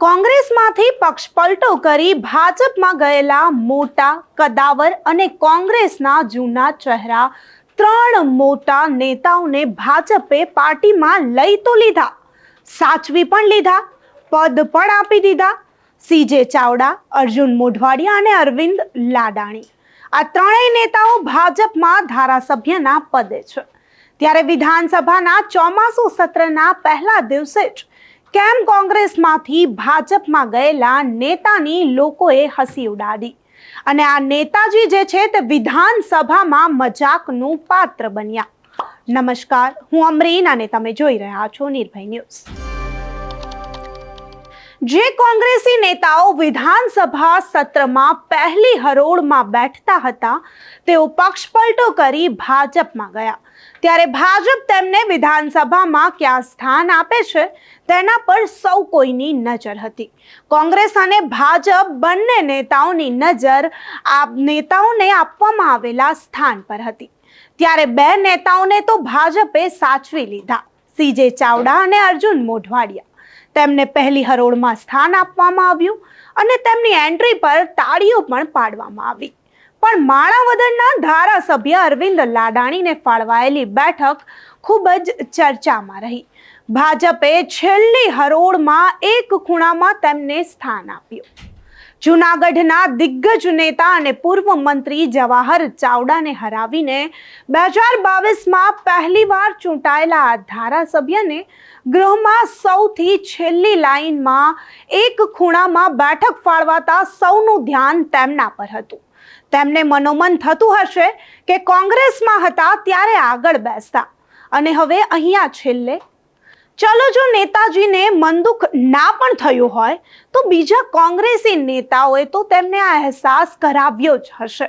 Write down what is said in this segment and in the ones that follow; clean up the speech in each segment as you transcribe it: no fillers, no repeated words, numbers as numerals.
કોંગ્રેસમાંથી પક્ષપલટો કરી ભાજપમાં ગયેલા મોટા કદાવર અને કોંગ્રેસના જૂના ચહેરા ત્રણ મોટા નેતાઓને ભાજપે પાર્ટીમાં લઈ તો લીધા, સાચવી પણ લીધા, પદ પણ આપી દીધા. સીજે ચાવડા, અર્જુન મોઢવાડિયા અને અરવિંદ લાડાણી, આ ત્રણેય નેતાઓ ભાજપમાં ધારાસભ્યના પદે છે. ત્યારે વિધાનસભાના ચોમાસુ સત્રના પહેલા દિવસે જ કેમ કોંગ્રેસમાંથી ભાજપમાં ગયેલા નેતાની લોકોએ હસી ઉડાડી અને આ નેતાજી જે છે તે વિધાનસભામાં મજાકનું પાત્ર બન્યા. નમસ્કાર, હું અમરીન અને તમે જોઈ રહ્યા છો નિર્ભય ન્યૂઝ. જે કોંગ્રેસી નેતાઓ વિધાનસભા સત્રમાં પહેલી હરોળમાં બેઠતા હતા તેઓ પક્ષપલટો કરી ભાજપમાં ગયા. ત્યારે ભાજપ તેમને વિધાનસભામાં ક્યાં સ્થાન આપે છે તેના પર સૌ કોઈની નજર હતી. કોંગ્રેસ અને ભાજપ બંને નેતાઓની નજર આ નેતાઓને આપવામાં આવેલા સ્થાન પર હતી. ત્યારે બે નેતાઓને તો ભાજપે સાચવી લીધા, સીજે ચાવડા અને અર્જુન મોઢવાડિયા. તેમને પહેલી હરોળમાં સ્થાન આપવામાં આવ્યું અને તેમની એન્ટ્રી પર તાળીઓ પણ પાડવામાં આવી. પણ માણાવદરના ધારાસભ્ય અરવિંદ લાડાણીને ફાળવાયેલી બેઠક ખૂબ જ ચર્ચામાં રહી. ભાજપે છેલ્લી હરોળમાં એક ખૂણામાં તેમને સ્થાન આપ્યું. જૂનાગઢના દિગ્ગજ નેતા અને પૂર્વ મંત્રી જવાહર ચાવડાને હરાવીને 2022માં પહેલીવાર ચૂંટાયેલા આ ધારાસભ્યને ગૃહમાં સૌથી છેલ્લી લાઈનમાં એક ખૂણામાં બેઠક ફાળવાતા સૌનું ધ્યાન તેમના પર હતું. તેમને મનોમન થતું હશે કે કોંગ્રેસમાં હતા ત્યારે આગળ બેસતા અને હવે અહીંયા છેલ્લે. ચલો, જો નેતાજીને મનદુખ ના પણ થયું હોય તો બીજા કોંગ્રેસી નેતાઓએ તો તેમને આ અહેસાસ કરાવ્યો જ હશે.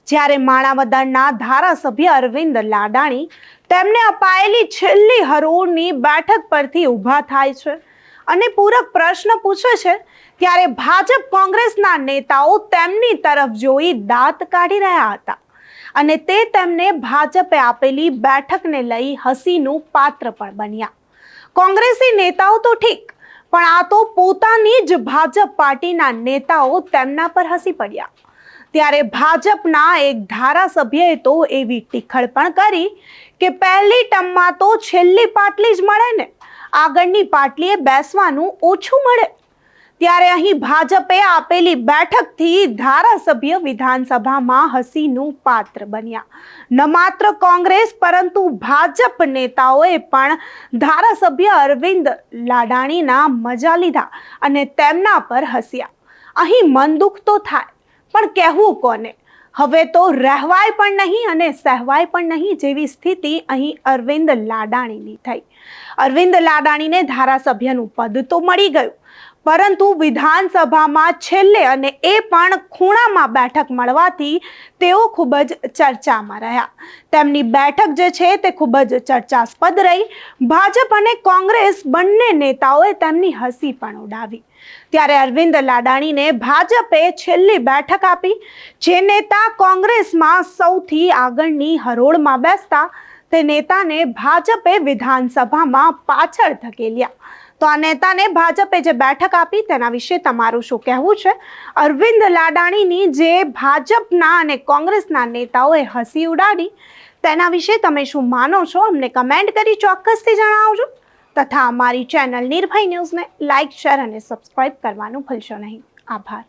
જ્યારે માણાવદરના ધારાસભ્ય અરવિંદ લાડાણી તેમને અપાયેલી છેલ્લી હરોળની બેઠક પરથી ઊભા થાય છે અને પૂરક પ્રશ્ન પૂછે છે ત્યારે ભાજપ કોંગ્રેસના નેતાઓ તેમની તરફ જોઈ દાંત કાઢી રહ્યા હતા અને તે તેમને ભાજપે આપેલી બેઠકને લઈ હસીનું પાત્ર પણ બન્યા. કોંગ્રેસી નેતાઓ તો ઠીક, પણ આ તો પોતાની જ ભાજપ પાર્ટીના નેતાઓ તેમના પર હસી પડ્યા. ત્યારે ભાજપના એક ધારાસભ્યએ તો એવી ટીખળ પણ કરી કે પહેલી ટર્મમાં તો છેલ્લી પાટલી જ મળે ને, આગળની પાટલીએ બેસવાનું ઓછું મળે. ત્યારે અહીં ભાજપે આપેલી બેઠકથી ધારાસભ્ય વિધાનસભામાં હસીનું પાત્ર બન્યા. ન માત્ર કોંગ્રેસ પરંતુ ભાજપ નેતાઓએ પણ ધારાસભ્ય અરવિંદ લાડાણીના મજા લીધા અને તેમના પર હસ્યા. અહીં મન દુઃખ તો થાય, પણ કહેવું કોને? હવે તો રહેવાય પણ નહીં અને સહેવાય પણ નહીં જેવી સ્થિતિ અહીં અરવિંદ લાડાણીની થઈ. અરવિંદ લાડાણીને ધારાસભ્યનું પદ તો મળી ગયું, પરંતુ વિધાનસભામાં છેલ્લે અને એ પણ ખૂણામાં બેઠક મળવાથી તેઓ ખૂબ જ ચર્ચામાં રહ્યા. તેમની બેઠક જે છે તે ખૂબ જ ચર્ચાસ્પદ રહી. ભાજપ અને કોંગ્રેસ બંને નેતાઓએ તેમની હસી પણ ઉડાવી. ત્યારે અરવિંદ લાડાણીને ભાજપે છેલ્લી બેઠક આપી. જે નેતા કોંગ્રેસમાં સૌથી આગળની હરોળમાં બેસતા તે નેતાને ભાજપે વિધાનસભામાં પાછળ ધકેલ્યા. તો આ નેતાને ભાજપે જે બેઠક આપી તેના વિશે તમારું શું કહેવું છે? અરવિંદ લાડાણીની જે ભાજપના અને કોંગ્રેસના નેતાઓએ હસી ઉડાડી તેના વિશે તમે શું માનો છો? અમને કમેન્ટ કરી ચોક્કસથી જણાવજો. તથા અમારી ચેનલ નિર્ભય ન્યૂઝને લાઇક, શેર અને સબસ્ક્રાઇબ કરવાનું ભૂલશો નહીં. આભાર.